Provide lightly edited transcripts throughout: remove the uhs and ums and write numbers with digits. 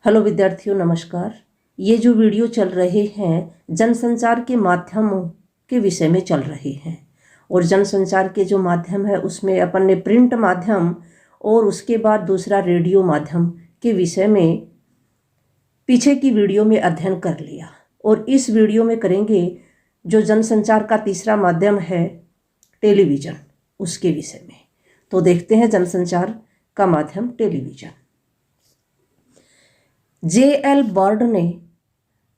Hello विद्यार्थियों, नमस्कार। ये जो वीडियो चल रहे हैं जनसंचार के माध्यमों के विषय में चल रहे हैं। और जनसंचार के जो माध्यम है उसमें अपन ने प्रिंट माध्यम और उसके बाद दूसरा रेडियो माध्यम के विषय में पीछे की वीडियो में अध्ययन कर लिया। और इस वीडियो में करेंगे जो जनसंचार का तीसरा माध्यम है टेलीविज़न, उसके विषय में। तो देखते हैं जनसंचार का माध्यम टेलीविज़न। J.L. बर्ड ने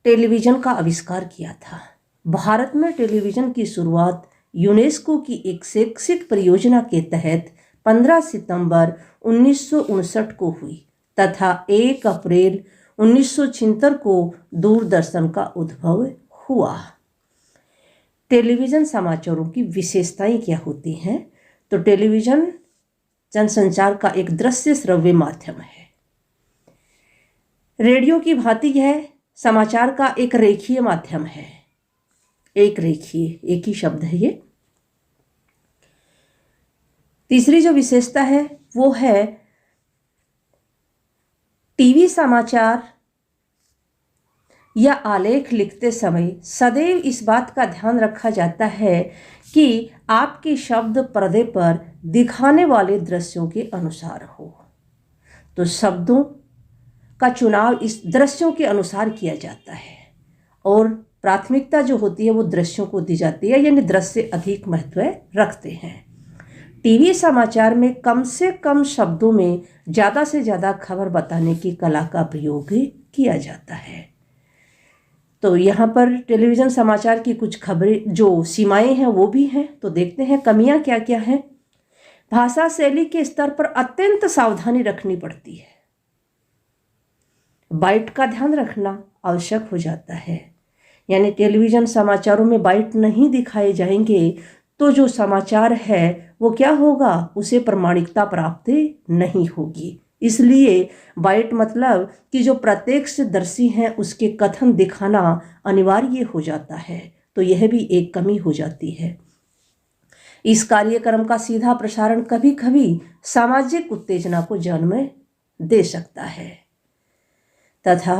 टेलीविज़न का आविष्कार किया था। भारत में टेलीविज़न की शुरुआत यूनेस्को की एक शैक्षिक परियोजना के तहत 15 सितंबर 1959 को हुई तथा 1 अप्रैल 1976 को दूरदर्शन का उद्भव हुआ। टेलीविज़न समाचारों की विशेषताएं क्या होती हैं? तो टेलीविज़न जनसंचार का एक दृश्य श्रव्य माध्यम है। रेडियो की भांति यह समाचार का एक रेखीय माध्यम है। एक ही शब्द है ये। तीसरी जो विशेषता है वो है टीवी समाचार या आलेख लिखते समय सदैव इस बात का ध्यान रखा जाता है कि आपके शब्द पर्दे पर दिखाने वाले दृश्यों के अनुसार हो। तो शब्दों का चुनाव इस दृश्यों के अनुसार किया जाता है और प्राथमिकता जो होती है वो दृश्यों को दी जाती है, यानी दृश्य अधिक महत्व रखते हैं। टीवी समाचार में कम से कम शब्दों में ज़्यादा से ज़्यादा खबर बताने की कला का प्रयोग किया जाता है। तो यहाँ पर टेलीविज़न समाचार की कुछ खबरें जो सीमाएं हैं वो भी हैं। तो देखते हैं कमियाँ क्या क्या हैं। भाषा शैली के स्तर पर अत्यंत सावधानी रखनी पड़ती है। बाइट का ध्यान रखना आवश्यक हो जाता है, यानी टेलीविज़न समाचारों में बाइट नहीं दिखाए जाएंगे तो जो समाचार है वो क्या होगा, उसे प्रामाणिकता प्राप्त नहीं होगी। इसलिए बाइट मतलब कि जो प्रत्यक्षदर्शी हैं उसके कथन दिखाना अनिवार्य हो जाता है। तो यह भी एक कमी हो जाती है। इस कार्यक्रम का सीधा प्रसारण कभी कभी सामाजिक उत्तेजना को जन्म दे सकता है। तथा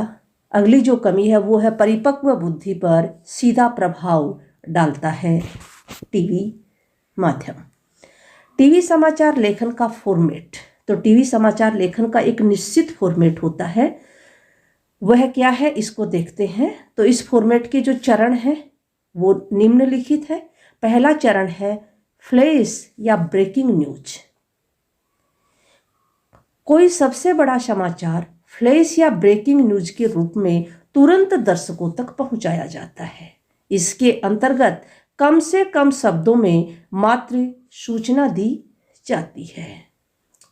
अगली जो कमी है वो है परिपक्व बुद्धि पर सीधा प्रभाव डालता है टीवी माध्यम। टीवी समाचार लेखन का फॉर्मेट। तो टीवी समाचार लेखन का एक निश्चित फॉर्मेट होता है। वह क्या है, इसको देखते हैं। तो इस फॉर्मेट के जो चरण हैं वो निम्नलिखित है। पहला चरण है फ्लैश या ब्रेकिंग न्यूज। कोई सबसे बड़ा समाचार फ्लैश या ब्रेकिंग न्यूज के रूप में तुरंत दर्शकों तक पहुंचाया जाता है। इसके अंतर्गत कम से कम शब्दों में मात्र सूचना दी जाती है।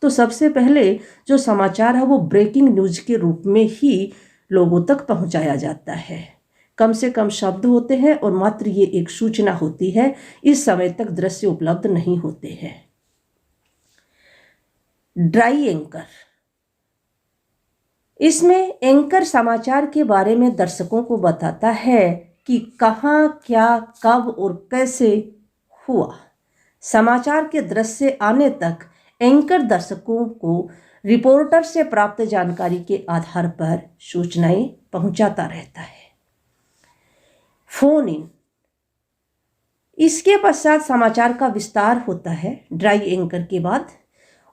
तो सबसे पहले जो समाचार है वो ब्रेकिंग न्यूज के रूप में ही लोगों तक पहुंचाया जाता है। कम से कम शब्द होते हैं और मात्र ये एक सूचना होती है। इस समय तक दृश्य उपलब्ध नहीं होते हैं। Dry anchor. इसमें एंकर समाचार के बारे में दर्शकों को बताता है कि कहाँ, क्या, कब और कैसे हुआ। समाचार के दृश्य आने तक एंकर दर्शकों को रिपोर्टर से प्राप्त जानकारी के आधार पर सूचनाएं पहुंचाता रहता है। Phone in. इसके पश्चात समाचार का विस्तार होता है ड्राई एंकर के बाद,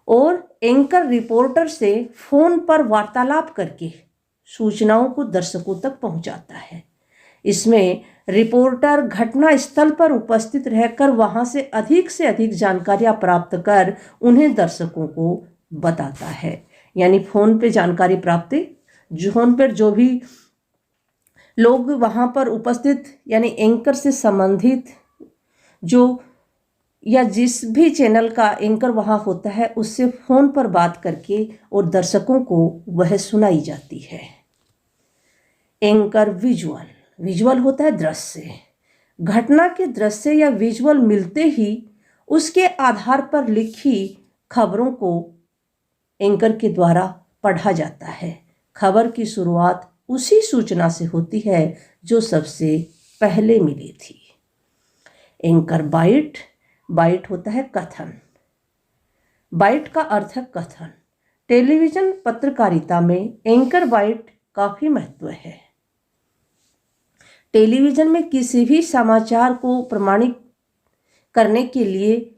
और एंकर रिपोर्टर से फोन पर वार्तालाप करके सूचनाओं को दर्शकों तक पहुंचाता है। इसमें रिपोर्टर घटना स्थल पर उपस्थित रहकर वहां से अधिक जानकारियां प्राप्त कर उन्हें दर्शकों को बताता है। यानी फोन पे जानकारी प्राप्ति, फोन पर जो भी लोग वहां पर उपस्थित यानी एंकर से संबंधित जो या जिस भी चैनल का एंकर वहाँ होता है उससे फ़ोन पर बात करके और दर्शकों को वह सुनाई जाती है। Anchor visual. विजुअल होता है दृश्य। घटना के दृश्य या विजुअल मिलते ही उसके आधार पर लिखी खबरों को एंकर के द्वारा पढ़ा जाता है। खबर की शुरुआत उसी सूचना से होती है जो सबसे पहले मिली थी। Anchor bite. बाइट होता है कथन। बाइट का अर्थ है कथन। टेलीविज़न पत्रकारिता में एंकर बाइट काफी महत्व है। टेलीविजन में किसी भी समाचार को प्रमाणित करने के लिए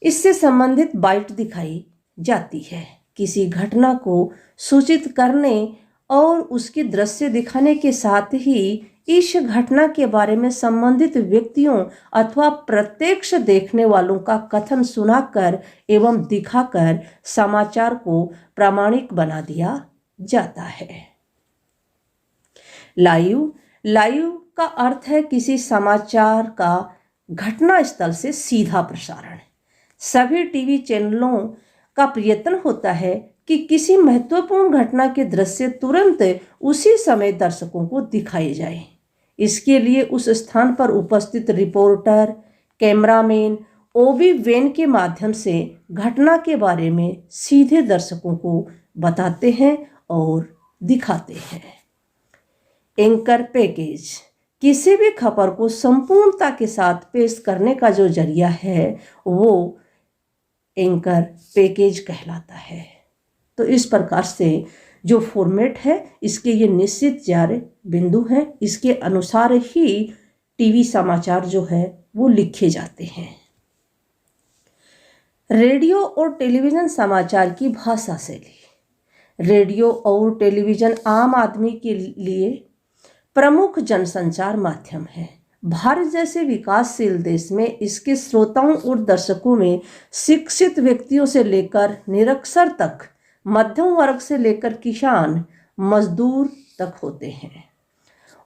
इससे संबंधित बाइट दिखाई जाती है। किसी घटना को सूचित करने और उसके दृश्य दिखाने के साथ ही इस घटना के बारे में संबंधित व्यक्तियों अथवा प्रत्यक्ष देखने वालों का कथन सुनाकर एवं दिखाकर समाचार को प्रामाणिक बना दिया जाता है। लाइव का अर्थ है किसी समाचार का घटना स्थल से सीधा प्रसारण। सभी टीवी चैनलों का प्रयत्न होता है कि किसी महत्वपूर्ण घटना के दृश्य तुरंत उसी समय दर्शकों को दिखाए जाए। इसके लिए उस स्थान पर उपस्थित रिपोर्टर, कैमरामैन ओबी वैन के माध्यम से घटना के बारे में सीधे दर्शकों को बताते हैं और दिखाते हैं। एंकर पैकेज किसी भी खबर को संपूर्णता के साथ पेश करने का जो जरिया है वो एंकर पैकेज कहलाता है। तो इस प्रकार से जो फॉर्मेट है इसके ये निश्चित 4 बिंदु हैं। इसके अनुसार ही टीवी समाचार जो है वो लिखे जाते हैं। रेडियो और टेलीविजन समाचार की भाषा शैली। रेडियो और टेलीविजन आम आदमी के लिए प्रमुख जनसंचार माध्यम है। भारत जैसे विकासशील देश में इसके श्रोताओं और दर्शकों में शिक्षित व्यक्तियों से लेकर निरक्षर तक, मध्यम वर्ग से लेकर किसान मजदूर तक होते हैं।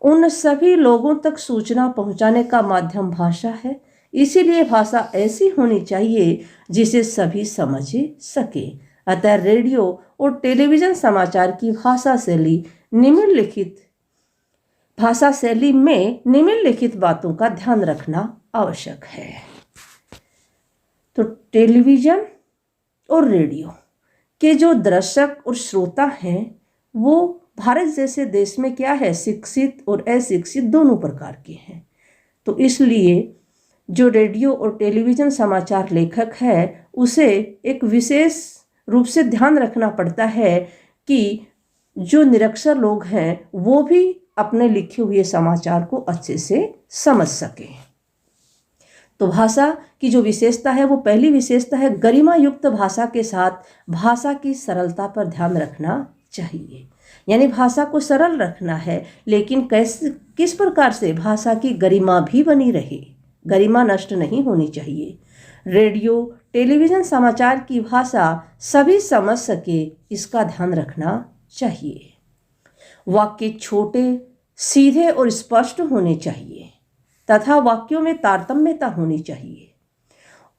उन सभी लोगों तक सूचना पहुंचाने का माध्यम भाषा है। इसीलिए भाषा ऐसी होनी चाहिए जिसे सभी समझ सके। अतः रेडियो और टेलीविजन समाचार की भाषा शैली में निम्नलिखित बातों का ध्यान रखना आवश्यक है। तो टेलीविजन और रेडियो के जो दर्शक और श्रोता हैं वो भारत जैसे देश में क्या है, शिक्षित और अशिक्षित दोनों प्रकार के हैं। तो इसलिए जो रेडियो और टेलीविजन समाचार लेखक है उसे एक विशेष रूप से ध्यान रखना पड़ता है कि जो निरक्षर लोग हैं वो भी अपने लिखे हुए समाचार को अच्छे से समझ सके। तो भाषा की जो विशेषता है वो पहली विशेषता है गरिमा युक्त भाषा के साथ भाषा की सरलता पर ध्यान रखना चाहिए। यानी भाषा को सरल रखना है, लेकिन किस प्रकार से भाषा की गरिमा भी बनी रहे, गरिमा नष्ट नहीं होनी चाहिए। रेडियो टेलीविजन समाचार की भाषा सभी समझ सके इसका ध्यान रखना चाहिए। वाक्य छोटे, सीधे और स्पष्ट होने चाहिए तथा वाक्यों में तारतम्यता होनी चाहिए।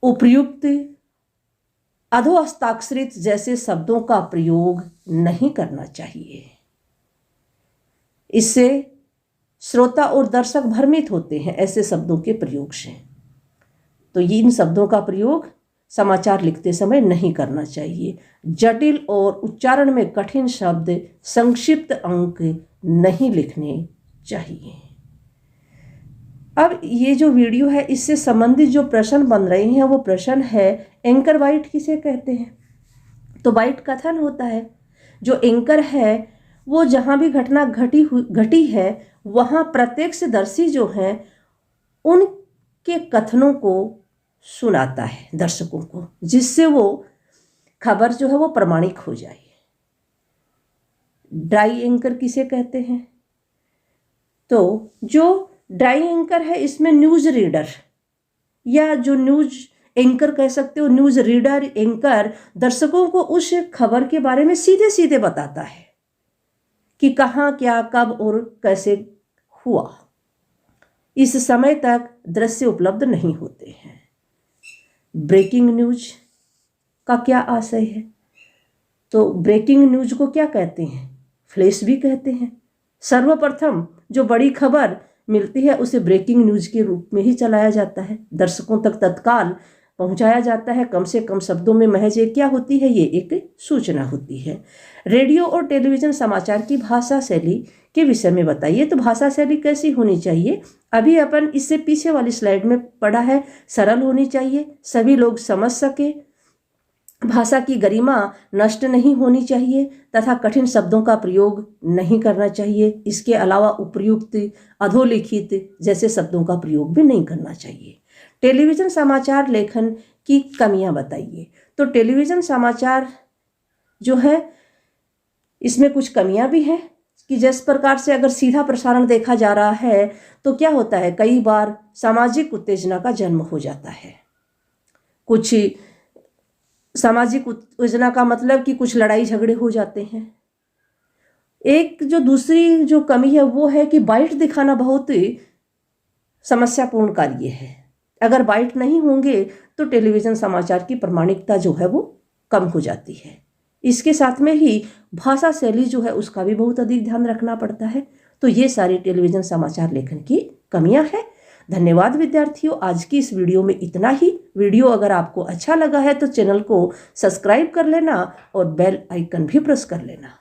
उपयुक्त, अधोहस्ताक्षरित जैसे शब्दों का प्रयोग नहीं करना चाहिए। इससे श्रोता और दर्शक भ्रमित होते हैं ऐसे शब्दों के प्रयोग से। तो इन शब्दों का प्रयोग समाचार लिखते समय नहीं करना चाहिए। जटिल और उच्चारण में कठिन शब्द, संक्षिप्त अंक नहीं लिखने चाहिए। अब ये जो वीडियो है इससे संबंधित जो प्रश्न बन रहे हैं वो प्रश्न है एंकर बाइट किसे कहते हैं। तो बाइट कथन होता है। जो एंकर है वो जहाँ भी घटना घटी है वहाँ प्रत्यक्षदर्शी जो हैं उनके कथनों को सुनाता है दर्शकों को, जिससे वो खबर जो है वो प्रमाणिक हो जाए। ड्राई एंकर किसे कहते हैं। तो जो ड्राई एंकर है इसमें न्यूज़ रीडर या जो न्यूज़ एंकर कह सकते हो, न्यूज़ रीडर एंकर दर्शकों को उस खबर के बारे में सीधे सीधे बताता है कि कहाँ, क्या, कब और कैसे हुआ। इस समय तक दृश्य उपलब्ध नहीं होते हैं। ब्रेकिंग न्यूज का क्या आशय है। तो ब्रेकिंग न्यूज को क्या कहते हैं, फ्लैश भी कहते हैं। सर्वप्रथम जो बड़ी खबर मिलती है उसे ब्रेकिंग न्यूज के रूप में ही चलाया जाता है, दर्शकों तक तत्काल पहुंचाया जाता है। कम से कम शब्दों में महज एक क्या होती है, ये एक सूचना होती है। रेडियो और टेलीविजन समाचार की भाषा शैली के विषय में बताइए। तो भाषा शैली कैसी होनी चाहिए, अभी अपन इससे पीछे वाली स्लाइड में पढ़ा है। सरल होनी चाहिए, सभी लोग समझ सके, भाषा की गरिमा नष्ट नहीं होनी चाहिए तथा कठिन शब्दों का प्रयोग नहीं करना चाहिए। इसके अलावा उपर्युक्त, अधोलिखित जैसे शब्दों का प्रयोग भी नहीं करना चाहिए। टेलीविज़न समाचार लेखन की कमियां बताइए। तो टेलीविज़न समाचार जो है इसमें कुछ कमियां भी हैं कि जिस प्रकार से अगर सीधा प्रसारण देखा जा रहा है तो क्या होता है, कई बार सामाजिक उत्तेजना का जन्म हो जाता है। कुछ सामाजिक उत्तेजना का मतलब कि कुछ लड़ाई झगड़े हो जाते हैं। एक जो दूसरी जो कमी है वो है कि बाइट दिखाना बहुत समस्यापूर्ण कार्य है। अगर बाइट नहीं होंगे तो टेलीविज़न समाचार की प्रामाणिकता जो है वो कम हो जाती है। इसके साथ में ही भाषा शैली जो है उसका भी बहुत अधिक ध्यान रखना पड़ता है। तो ये सारी टेलीविज़न समाचार लेखन की कमियां हैं। धन्यवाद विद्यार्थियों, आज की इस वीडियो में इतना ही। वीडियो अगर आपको अच्छा लगा है तो चैनल को सब्सक्राइब कर लेना और बेल आइकन भी प्रेस कर लेना।